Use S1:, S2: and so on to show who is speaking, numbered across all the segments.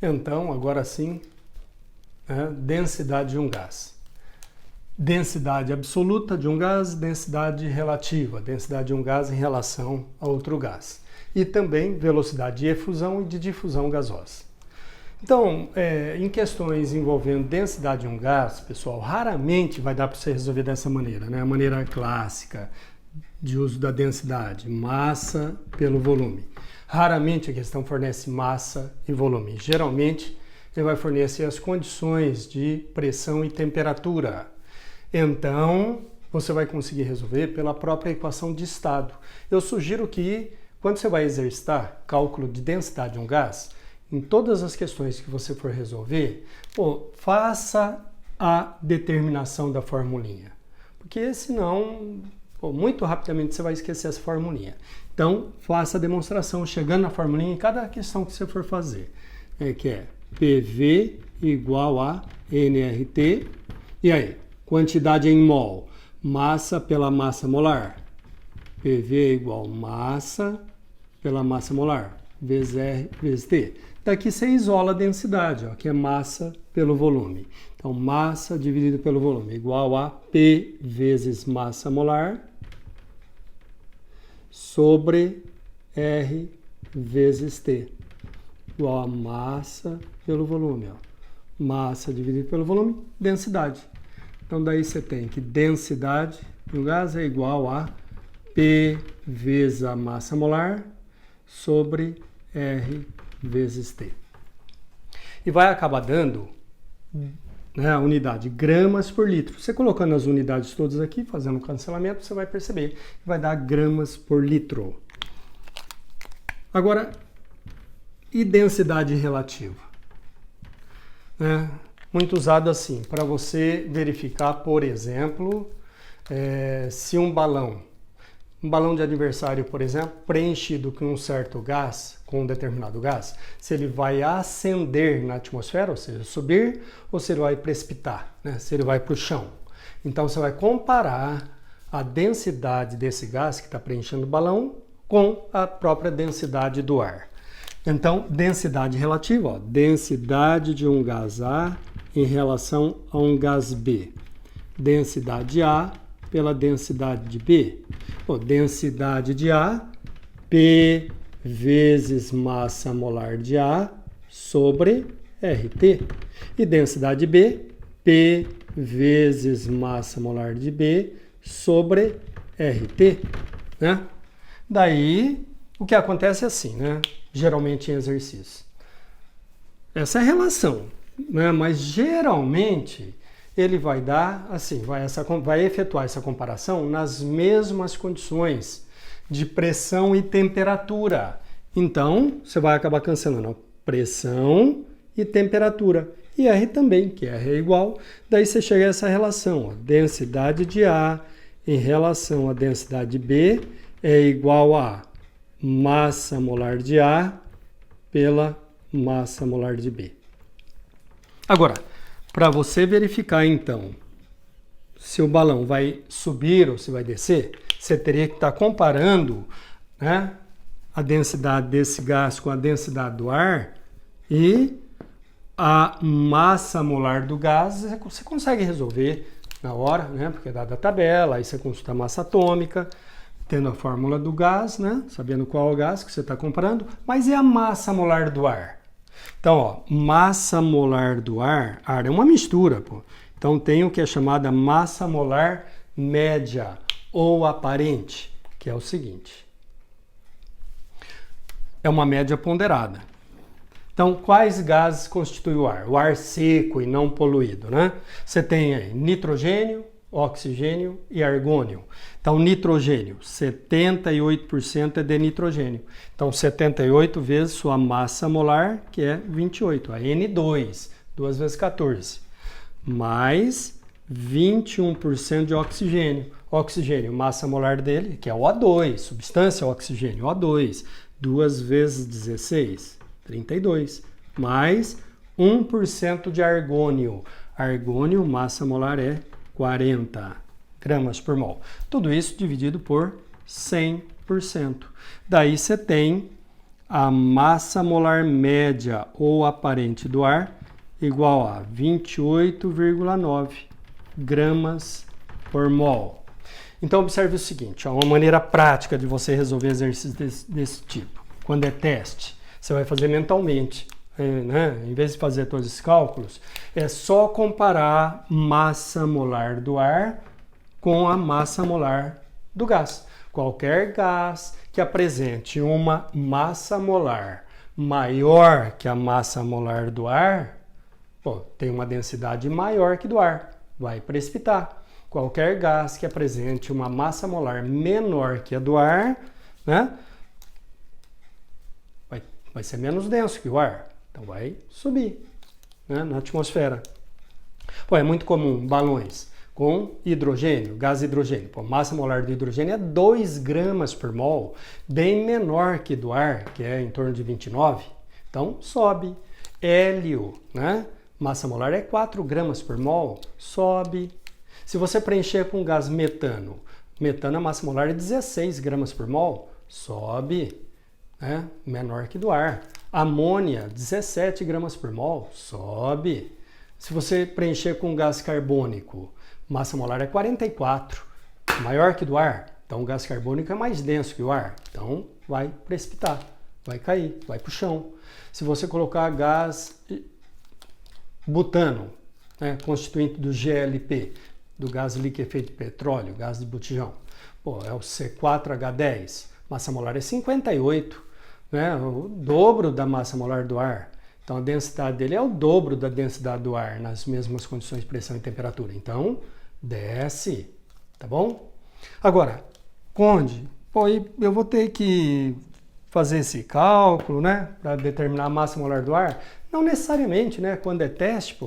S1: Então, agora sim, densidade de um gás. Densidade absoluta de um gás, densidade relativa, densidade de um gás em relação a outro gás. E também velocidade de efusão e de difusão gasosa. Então, em questões envolvendo densidade de um gás, pessoal, raramente vai dar para você resolver dessa maneira, né? A maneira clássica de uso da densidade, massa pelo volume. Raramente a questão fornece massa e volume. Geralmente, ele vai fornecer as condições de pressão e temperatura. Então, você vai conseguir resolver pela própria equação de estado. Eu sugiro que, quando você vai exercitar cálculo de densidade de um gás, em todas as questões que você for resolver, faça a determinação da formulinha. Porque senão, muito rapidamente você vai esquecer essa formulinha. Então, faça a demonstração chegando na formulinha em cada questão que você for fazer. Que é PV igual a nRT. E aí? Quantidade em mol, massa pela massa molar. PV é igual massa pela massa molar, vezes R vezes T. Daqui você isola a densidade, que é massa pelo volume. Então, massa dividido pelo volume igual a P vezes massa molar sobre R vezes T. Igual a massa pelo volume. Massa dividido pelo volume, densidade. Então, daí você tem que densidade do gás é igual a P vezes a massa molar sobre R vezes T. E vai acabar dando a unidade gramas por litro. Você colocando as unidades todas aqui, fazendo o cancelamento, você vai perceber que vai dar gramas por litro. Agora, e densidade relativa? Muito usado assim, para você verificar, por exemplo, se um balão de aniversário, por exemplo, preenchido com um certo gás, com um determinado gás, se ele vai ascender na atmosfera, ou seja, subir, ou se ele vai precipitar, se ele vai para o chão. Então você vai comparar a densidade desse gás que está preenchendo o balão com a própria densidade do ar. Então, densidade relativa, densidade de um gás A em relação a um gás B. Densidade A pela densidade de B. Densidade de A, P vezes massa molar de A sobre RT. E densidade B, P vezes massa molar de B sobre RT. Daí, o que acontece é assim, geralmente em exercício. Essa é a relação, mas geralmente ele vai dar assim, vai efetuar essa comparação nas mesmas condições de pressão e temperatura. Então, você vai acabar cancelando pressão e temperatura. E R também, que R é igual. Daí você chega a essa relação. Densidade de A em relação à densidade de B é igual a massa molar de A pela massa molar de B. Agora, para você verificar, então, se o balão vai subir ou se vai descer, você teria que estar comparando a densidade desse gás com a densidade do ar e a massa molar do gás. Você consegue resolver na hora, porque é dada a tabela, aí você consulta a massa atômica, tendo a fórmula do gás, sabendo qual é o gás que você está comparando, mas e a massa molar do ar? Então, massa molar do ar é uma mistura, Então tem o que é chamada massa molar média ou aparente, que é o seguinte. É uma média ponderada. Então, quais gases constituem o ar? O ar seco e não poluído, Você tem aí nitrogênio, oxigênio e argônio. Então, nitrogênio, 78% é de nitrogênio. Então, 78 vezes sua massa molar, que é 28, a N2, 2 vezes 14, mais 21% de oxigênio. Oxigênio, massa molar dele, que é o O2, substância oxigênio, O2, 2 vezes 16, 32, mais 1% de argônio. Argônio, massa molar é 40 gramas por mol. Tudo isso dividido por 100%. Daí você tem a massa molar média ou aparente do ar igual a 28,9 gramas por mol. Então, observe o seguinte, uma maneira prática de você resolver exercícios desse tipo. Quando é teste, você vai fazer mentalmente, né? Em vez de fazer todos esses cálculos, é só comparar massa molar do ar com a massa molar do gás. Qualquer gás que apresente uma massa molar maior que a massa molar do ar, tem uma densidade maior que do ar, vai precipitar. Qualquer gás que apresente uma massa molar menor que a do ar, né, vai ser menos denso que o ar, então vai subir, né, na atmosfera. É muito comum balões com hidrogênio, gás hidrogênio. Massa molar do hidrogênio é 2 gramas por mol, bem menor que do ar, que é em torno de 29. Então, sobe. Hélio, né? Massa molar é 4 gramas por mol, sobe. Se você preencher com gás metano, a massa molar é 16 gramas por mol, sobe, né? Menor que do ar. Amônia, 17 gramas por mol, sobe. Se você preencher com gás carbônico, massa molar é 44, maior que do ar. Então o gás carbônico é mais denso que o ar. Então vai precipitar, vai cair, vai para o chão. Se você colocar gás butano, né, constituinte do GLP, do gás liquefeito de petróleo, gás de botijão, é o C4H10, massa molar é 58, né, o dobro da massa molar do ar. Então a densidade dele é o dobro da densidade do ar nas mesmas condições de pressão e temperatura. Então desce, tá bom? Agora, Conde, eu vou ter que fazer esse cálculo, né, para determinar a massa molar do ar? Não necessariamente, né? Quando é teste,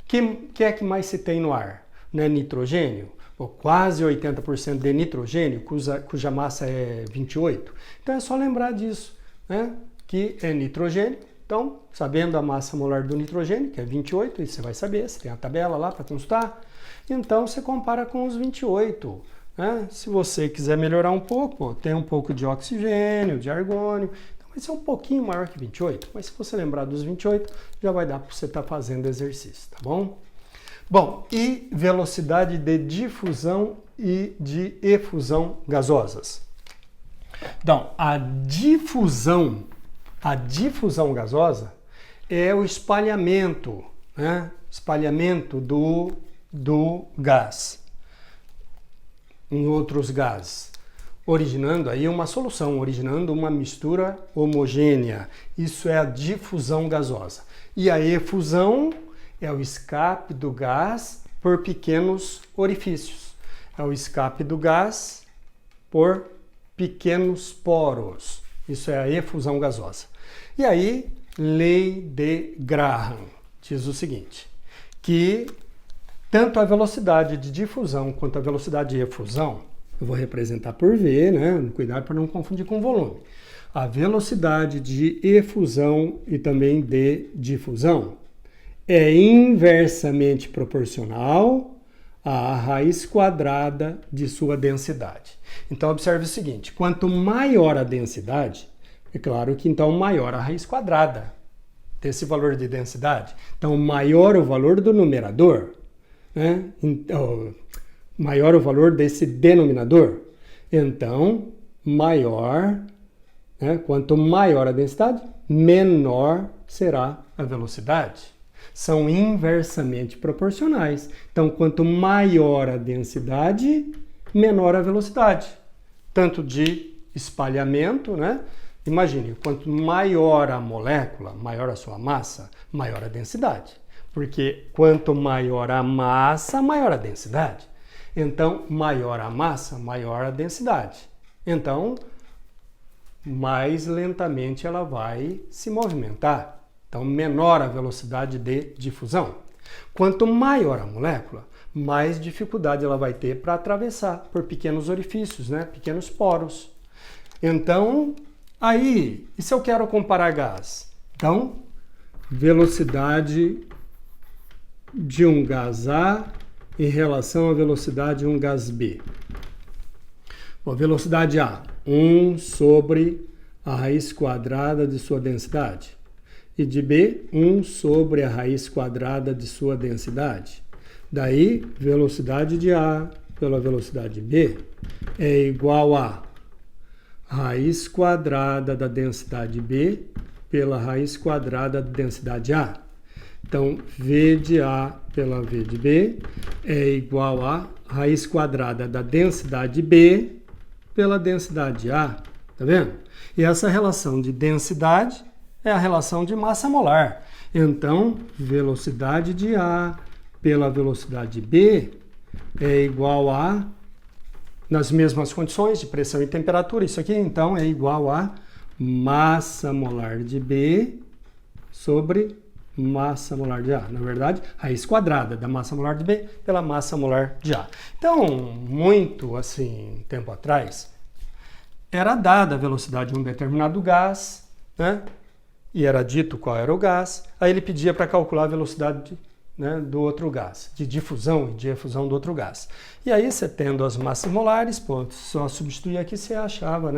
S1: que é que mais se tem no ar? Não é nitrogênio? Quase 80% de nitrogênio, cuja massa é 28. Então é só lembrar disso, né? Que é nitrogênio. Então, sabendo a massa molar do nitrogênio, que é 28, isso você vai saber, você tem a tabela lá para consultar. Então você compara com os 28. Né? Se você quiser melhorar um pouco, tem um pouco de oxigênio, de argônio. Então vai ser um pouquinho maior que 28, mas se você lembrar dos 28, já vai dar para você estar fazendo exercício, tá bom? Bom, e velocidade de difusão e de efusão gasosas. Então, a difusão gasosa é o espalhamento, né? Espalhamento do gás em outros gases, originando aí uma solução, originando uma mistura homogênea. Isso é a difusão gasosa. E a efusão é o escape do gás por pequenos orifícios. É o escape do gás por pequenos poros. Isso é a efusão gasosa. E aí, lei de Graham diz o seguinte, que tanto a velocidade de difusão quanto a velocidade de efusão, eu vou representar por V, né? Cuidado para não confundir com volume. A velocidade de efusão e também de difusão é inversamente proporcional à raiz quadrada de sua densidade. Então, observe o seguinte, quanto maior a densidade, é claro que então maior a raiz quadrada desse valor de densidade. Então, maior o valor do numerador, né? Então, maior o valor desse denominador. Então, maior, né? Quanto maior a densidade, menor será a velocidade. São inversamente proporcionais. Então, quanto maior a densidade, menor a velocidade. Tanto de espalhamento, né? Imagine, quanto maior a molécula, maior a sua massa, maior a densidade. Porque quanto maior a massa, maior a densidade. Então, maior a massa, maior a densidade. Então, mais lentamente ela vai se movimentar. Então, menor a velocidade de difusão. Quanto maior a molécula, mais dificuldade ela vai ter para atravessar por pequenos orifícios, né? Pequenos poros. Então, aí, e se eu quero comparar gás? Então, velocidade de um gás A em relação à velocidade de um gás B. Bom, velocidade A, 1 sobre a raiz quadrada de sua densidade. E de B, 1 sobre a raiz quadrada de sua densidade. Daí, velocidade de A pela velocidade de B é igual a raiz quadrada da densidade B pela raiz quadrada da densidade A. Então, V de A pela V de B é igual a raiz quadrada da densidade B pela densidade A. Tá vendo? E essa relação de densidade é a relação de massa molar. Então, velocidade de A pela velocidade B é igual a, nas mesmas condições de pressão e temperatura, isso aqui então é igual a massa molar de B sobre massa molar de A. Na verdade, raiz quadrada da massa molar de B pela massa molar de A. Então, muito assim, tempo atrás, era dada a velocidade de um determinado gás, né? E era dito qual era o gás, aí ele pedia para calcular a velocidade do outro gás, de difusão e de efusão do outro gás. E aí, você tendo as massas molares, só substituir aqui, você achava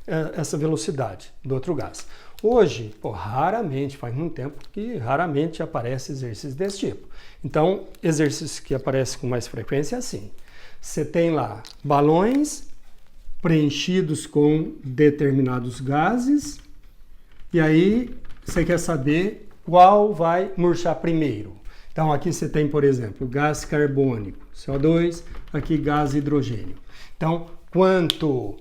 S1: essa velocidade do outro gás. Hoje, raramente, faz muito tempo que raramente aparece exercícios desse tipo. Então, exercícios que aparecem com mais frequência é assim. Você tem lá balões preenchidos com determinados gases, e aí você quer saber qual vai murchar primeiro. Então aqui você tem, por exemplo, gás carbônico, CO2, aqui gás hidrogênio. Então, quanto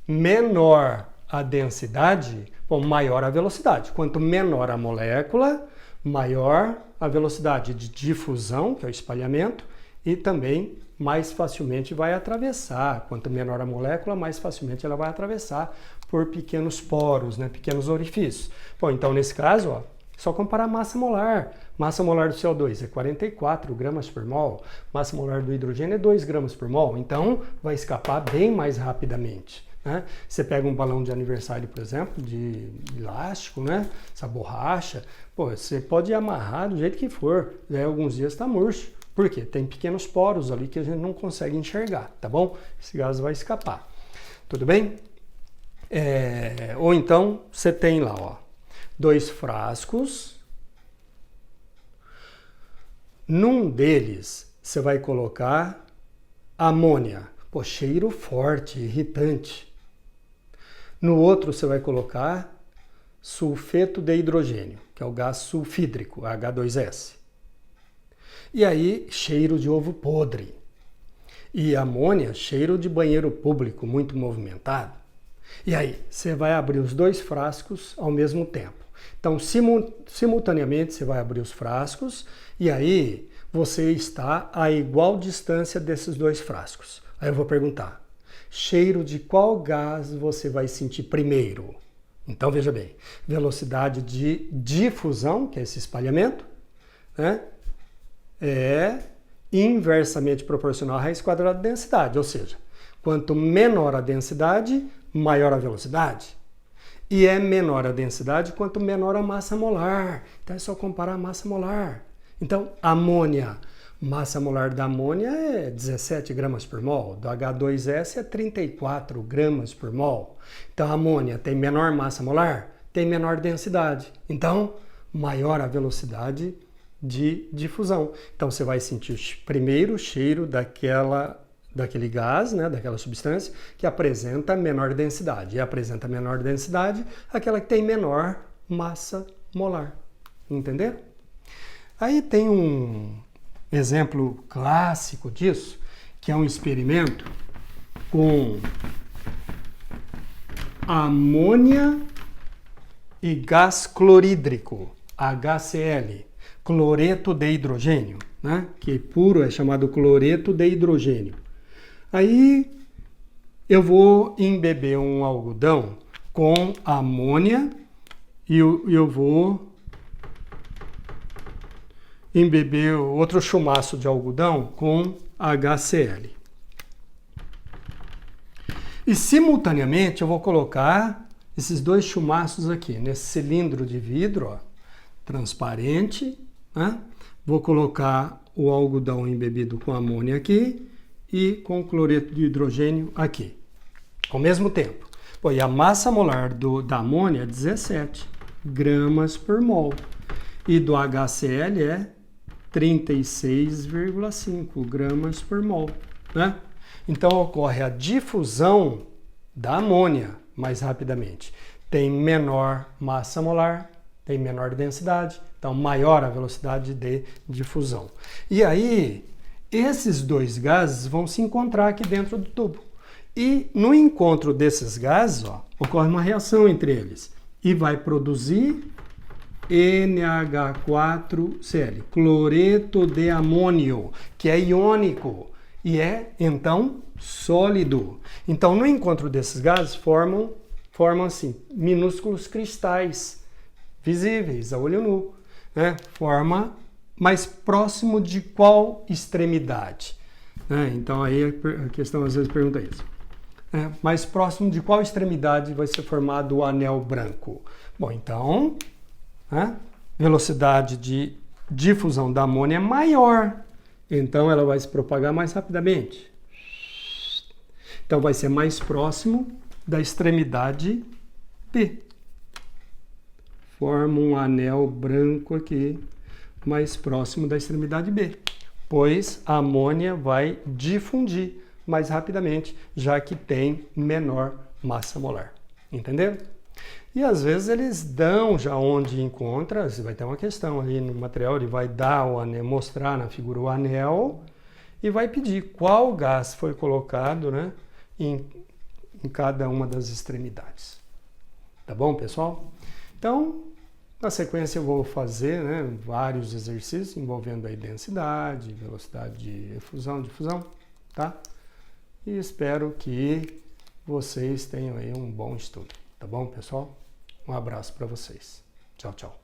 S1: menor a densidade, maior a velocidade. Quanto menor a molécula, maior a velocidade de difusão, que é o espalhamento, e também mais facilmente vai atravessar. Quanto menor a molécula, mais facilmente ela vai atravessar por pequenos poros, pequenos orifícios. Então nesse caso, só comparar a massa molar. Massa molar do CO2 é 44 gramas por mol, massa molar do hidrogênio é 2 gramas por mol, então vai escapar bem mais rapidamente. Você pega um balão de aniversário, por exemplo, de elástico, essa borracha, você pode amarrar do jeito que for, alguns dias está murcho. Por quê? Tem pequenos poros ali que a gente não consegue enxergar, tá bom? Esse gás vai escapar. Tudo bem? Ou então, você tem lá, 2 frascos. Num deles, você vai colocar amônia. Cheiro forte, irritante. No outro, você vai colocar sulfeto de hidrogênio, que é o gás sulfídrico, H2S. E aí, cheiro de ovo podre. E amônia, cheiro de banheiro público, muito movimentado. E aí, você vai abrir os 2 frascos ao mesmo tempo. Então, simultaneamente, você vai abrir os frascos e aí você está a igual distância desses 2 frascos. Aí eu vou perguntar, cheiro de qual gás você vai sentir primeiro? Então, veja bem, velocidade de difusão, que é esse espalhamento, é inversamente proporcional à raiz quadrada da densidade, ou seja, quanto menor a densidade, maior a velocidade. E é menor a densidade quanto menor a massa molar. Então é só comparar a massa molar. Então, amônia, massa molar da amônia é 17 gramas por mol, do H2S é 34 gramas por mol. Então, a amônia tem menor massa molar, tem menor densidade. Então, maior a velocidade de difusão. Então, você vai sentir primeiro o cheiro daquele gás, daquela substância, que apresenta menor densidade. E apresenta menor densidade aquela que tem menor massa molar. Entenderam? Aí tem um exemplo clássico disso, que é um experimento com amônia e gás clorídrico, HCl, cloreto de hidrogênio, que puro é chamado cloreto de hidrogênio. Aí eu vou embeber um algodão com amônia e eu vou embeber outro chumaço de algodão com HCl. E simultaneamente eu vou colocar esses 2 chumaços aqui, nesse cilindro de vidro, transparente, Vou colocar o algodão embebido com amônia aqui e com cloreto de hidrogênio aqui, ao mesmo tempo. Pô, e a massa molar da amônia é 17 gramas por mol. E do HCl é 36,5 gramas por mol, né? Então ocorre a difusão da amônia mais rapidamente. Tem menor massa molar, tem menor densidade, então maior a velocidade de difusão. E aí, esses dois gases vão se encontrar aqui dentro do tubo. E no encontro desses gases, ó, ocorre uma reação entre eles e vai produzir NH4Cl, cloreto de amônio, que é iônico e é, então, sólido. Então, no encontro desses gases, formam assim, minúsculos cristais visíveis a olho nu, né? Forma mais próximo de qual extremidade? Né? Então, aí a questão às vezes pergunta isso. Mais próximo de qual extremidade vai ser formado o anel branco? Bom, então, velocidade de difusão da amônia é maior, então ela vai se propagar mais rapidamente. Então vai ser mais próximo da extremidade B. Forma um anel branco aqui, mais próximo da extremidade B, pois a amônia vai difundir mais rapidamente, já que tem menor massa molar. Entendeu? E às vezes eles dão já onde encontra, vai ter uma questão ali no material, ele vai dar o anel, mostrar na figura o anel e vai pedir qual gás foi colocado, né, em cada uma das extremidades. Tá bom, pessoal? Então, na sequência eu vou fazer, né, vários exercícios envolvendo aí densidade, velocidade de efusão, difusão, tá? E espero que vocês tenham aí um bom estudo. Tá bom, pessoal? Um abraço para vocês. Tchau, tchau.